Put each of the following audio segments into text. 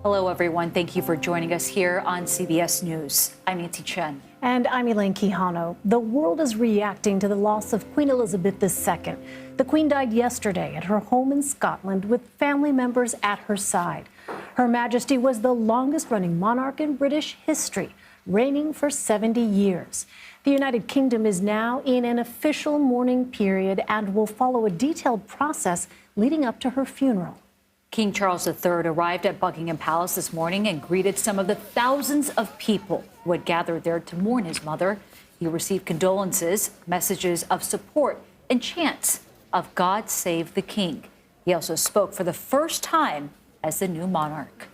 Hello, everyone. Thank you for joining us here on CBS News. I'm Nancy Chen. And I'm Elaine Quijano. The world is reacting to the loss of Queen Elizabeth II. The Queen died yesterday at her home in Scotland with family members at her side. Her Majesty was the longest-running monarch in British history, reigning for 70 years. The United Kingdom is now in an official mourning period and will follow a detailed process leading up to her funeral. King Charles III arrived at Buckingham Palace this morning and greeted some of the thousands of people who had gathered there to mourn his mother. He received condolences, messages of support, and chants of God Save the King. He also spoke for the first time as the new monarch.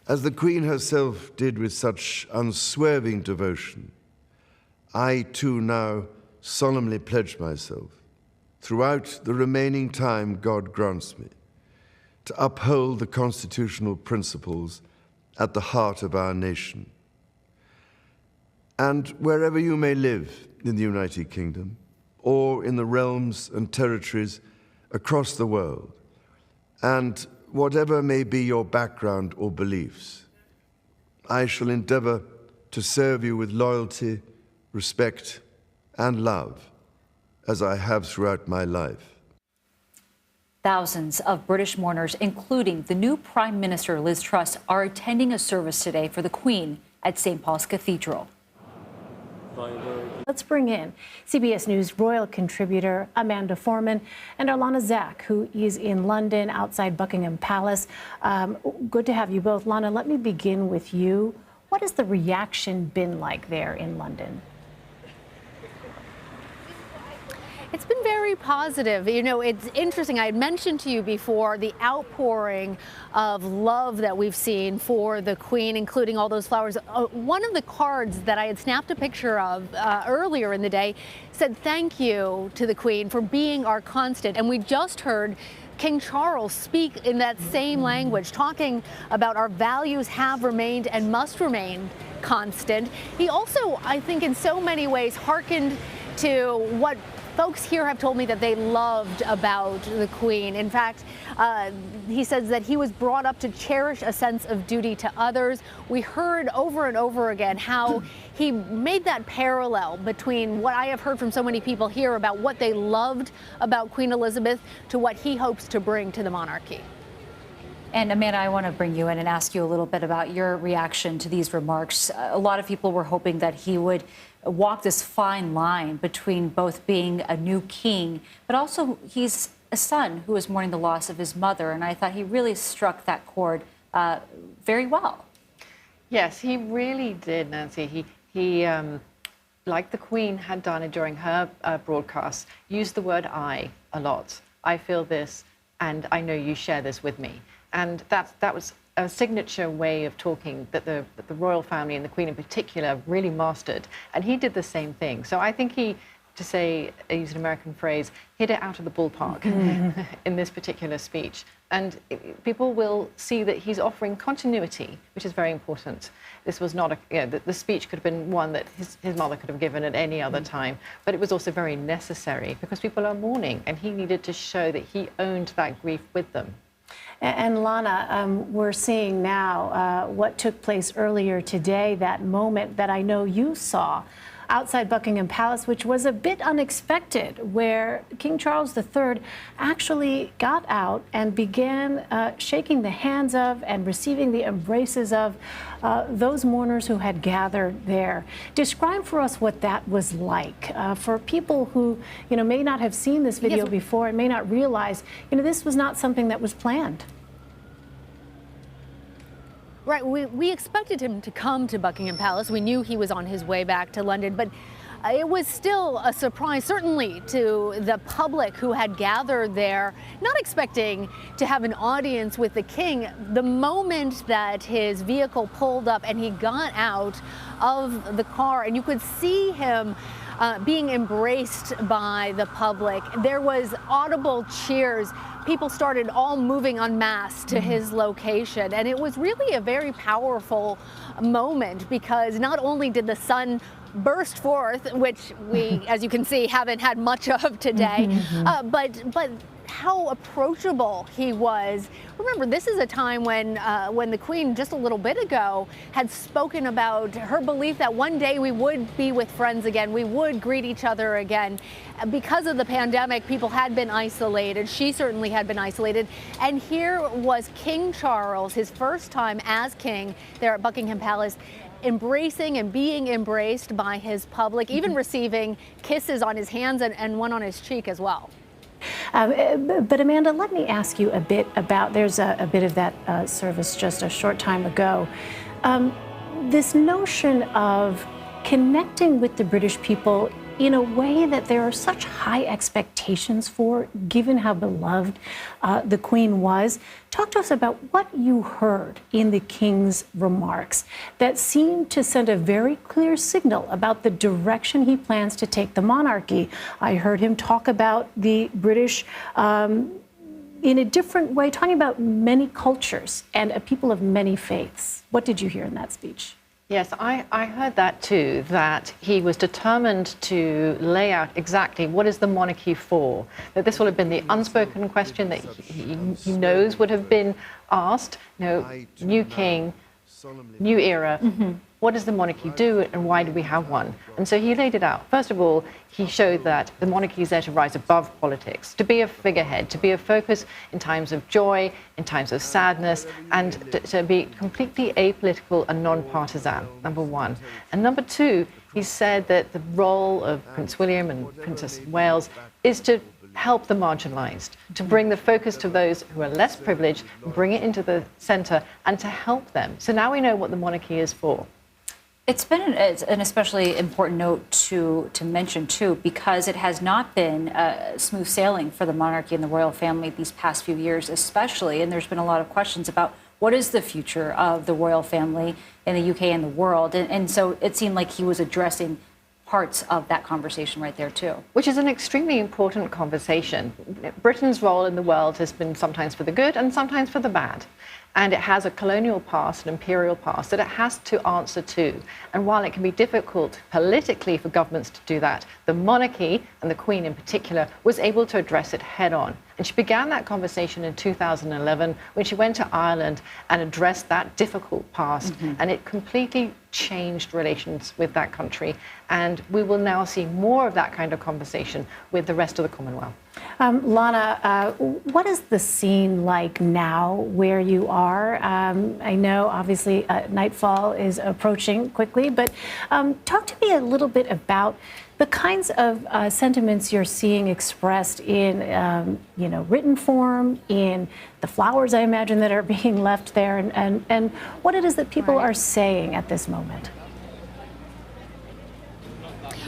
As the Queen herself did with such unswerving devotion, I too now solemnly pledge myself, throughout the remaining time God grants me, to uphold the constitutional principles at the heart of our nation. And wherever you may live in the United Kingdom or in the realms and territories across the world, and whatever may be your background or beliefs, I shall endeavor to serve you with loyalty, respect, and love, as I have throughout my life. Thousands of British mourners, including the new Prime Minister Liz Truss, are attending a service today for the Queen at St. Paul's Cathedral. Let's bring in CBS News royal contributor Amanda Foreman and Lana Zak, who is in London outside Buckingham Palace. Good to have you both. Lana, let me begin with you. What has the reaction been like there in London? It's been very positive. You know, it's interesting. I had mentioned to you before the outpouring of love that we've seen for the Queen, including all those flowers. One of the cards that I had snapped a picture of earlier in the day said thank you to the Queen for being our constant. And we just heard King Charles speak in that same language, talking about our values have remained and must remain constant. He also, I think, in so many ways hearkened to what folks here have told me that they loved about the Queen. In fact, he says that he was brought up to cherish a sense of duty to others. We heard over and over again how he made that parallel between what I have heard from so many people here about what they loved about Queen Elizabeth to what he hopes to bring to the monarchy. And Amanda, I want to bring you in and ask you a little bit about your reaction to these remarks. A lot of people were hoping that he would walk this fine line between both being a new king, but also he's a son who is mourning the loss of his mother. And I thought he really struck that chord very well. Yes, he really did, Nancy. He like the Queen had done during her broadcasts, used the word I a lot. I feel this, and I know you share this with me. And that was a signature way of talking that the royal family and the Queen in particular really mastered. And he did the same thing. So I think he, to say, use an American phrase, hit it out of the ballpark in this particular speech. And people will see that he's offering continuity, which is very important. This was not the speech could have been one that his mother could have given at any other time, but it was also very necessary because people are mourning, and he needed to show that he owned that grief with them. And Lana, we're seeing now what took place earlier today, that moment that I know you saw outside Buckingham Palace, which was a bit unexpected, where King Charles III actually got out and began shaking the hands of and receiving the embraces of those mourners who had gathered there. Describe for us what that was like for people who, may not have seen this video before and may not realize, this was not something that was planned. Right, we expected him to come to Buckingham Palace. We knew he was on his way back to London, but it was still a surprise, certainly to the public who had gathered there, not expecting to have an audience with the king. The moment that his vehicle pulled up and he got out of the car and you could see him being embraced by the public, there was audible cheers. People started all moving en masse to his location. And it was really a very powerful moment because not only did the sun burst forth, which we, as you can see, haven't had much of today, but how approachable he was. Remember, this is a time when the Queen just a little bit ago had spoken about her belief that one day we would be with friends again, we would greet each other again. Because of the pandemic, people had been isolated. She certainly had been isolated. And here was King Charles, his first time as king there at Buckingham Palace, embracing and being embraced by his public, even receiving kisses on his hands and one on his cheek as well. But Amanda, let me ask you a bit about, there's a bit of that service just a short time ago. This notion of connecting with the British people in a way that there are such high expectations for, given how beloved the Queen was. Talk to us about what you heard in the King's remarks that seemed to send a very clear signal about the direction he plans to take the monarchy. I heard him talk about the British in a different way, talking about many cultures and a people of many faiths. What did you hear in that speech? Yes, I heard that too, that he was determined to lay out exactly what is the monarchy for, that this will have been the unspoken question that he knows would have been asked, new king, new era. What does the monarchy do and why do we have one? And so he laid it out. First of all, he showed that the monarchy is there to rise above politics, to be a figurehead, to be a focus in times of joy, in times of sadness, and to be completely apolitical and non-partisan, number one. And number two, he said that the role of Prince William and Princess Wales is to help the marginalized, to bring the focus to those who are less privileged, bring it into the center, and to help them. So now we know what the monarchy is for. It's been an especially important note to mention, too, because it has not been smooth sailing for the monarchy and the royal family these past few years, especially. And there's been a lot of questions about what is the future of the royal family in the UK and the world. And so it seemed like he was addressing parts of that conversation right there, too. Which is an extremely important conversation. Britain's role in the world has been sometimes for the good and sometimes for the bad. And it has a colonial past, an imperial past that it has to answer to. And while it can be difficult politically for governments to do that, the monarchy, and the Queen in particular, was able to address it head on. And she began that conversation in 2011 when she went to Ireland and addressed that difficult past. And it completely changed relations with that country. And we will now see more of that kind of conversation with the rest of the Commonwealth. Lana, what is the scene like now where you are? I know, obviously, nightfall is approaching quickly, but talk to me a little bit about the kinds of sentiments you're seeing expressed in, written form, in the flowers, I imagine, that are being left there, and what it is that people are saying at this moment.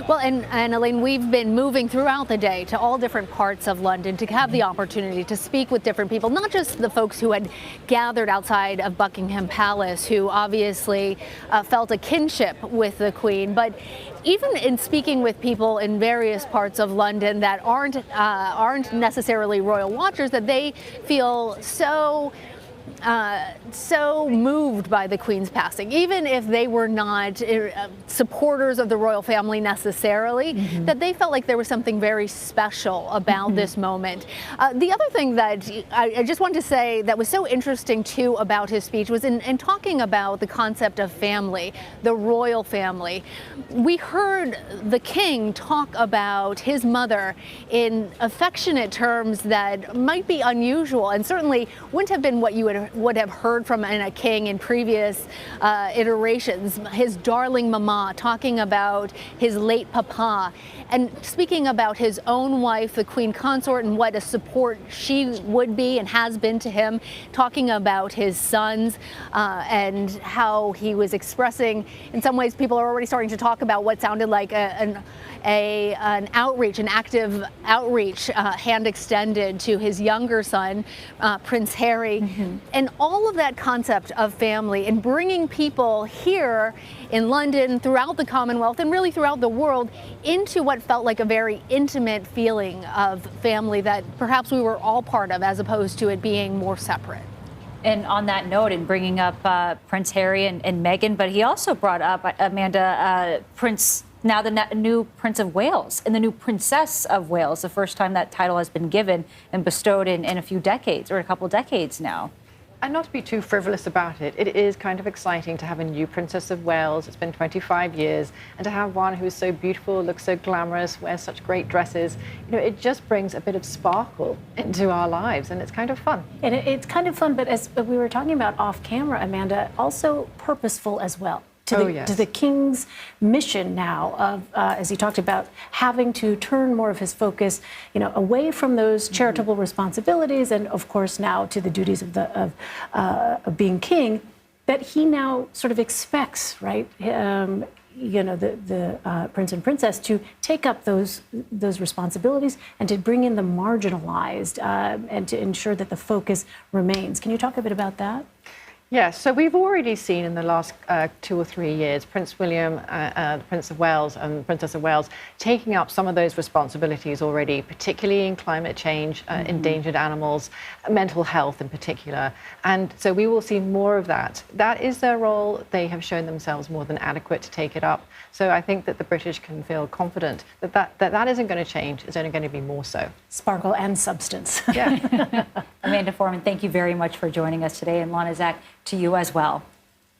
Well, and Elaine, we've been moving throughout the day to all different parts of London to have the opportunity to speak with different people, not just the folks who had gathered outside of Buckingham Palace, who obviously felt a kinship with the Queen, but even in speaking with people in various parts of London that aren't necessarily royal watchers, that they feel so moved by the Queen's passing, even if they were not supporters of the royal family necessarily, that they felt like there was something very special about this moment. The other thing that I just wanted to say that was so interesting too about his speech was in talking about the concept of family, the royal family. We heard the King talk about his mother in affectionate terms that might be unusual and certainly wouldn't have been what you would have heard from a king in previous iterations. His darling mama, talking about his late papa, and speaking about his own wife, the Queen Consort, and what a support she would be and has been to him, talking about his sons and how he was expressing, in some ways people are already starting to talk about what sounded like an outreach, an active outreach, hand extended to his younger son, Prince Harry. And all of that concept of family and bringing people here in London, throughout the Commonwealth, and really throughout the world, into what felt like a very intimate feeling of family that perhaps we were all part of, as opposed to it being more separate. And on that note, in bringing up Prince Harry and Meghan, but he also brought up, Amanda, Prince now the new Prince of Wales and the new Princess of Wales, the first time that title has been given and bestowed in a few decades, or a couple decades now. And not to be too frivolous about it, it is kind of exciting to have a new Princess of Wales. It's been 25 years, and to have one who is so beautiful, looks so glamorous, wears such great dresses, it just brings a bit of sparkle into our lives, and it's kind of fun. And it's kind of fun, but as we were talking about off camera, Amanda, also purposeful as well. To the king's mission now of, as he talked about, having to turn more of his focus, away from those charitable responsibilities, and of course now to the duties of being king, that he now sort of expects, right? The prince and princess to take up those responsibilities and to bring in the marginalized and to ensure that the focus remains. Can you talk a bit about that? Yes, so we've already seen in the last 2 or 3 years Prince William, the Prince of Wales and Princess of Wales taking up some of those responsibilities already, particularly in climate change, endangered animals, mental health in particular. And so we will see more of that. That is their role. They have shown themselves more than adequate to take it up. So I think that the British can feel confident that isn't going to change. It's only going to be more so. Sparkle and substance. Yeah. Amanda Foreman, thank you very much for joining us today. And Lana Zak, to you as well.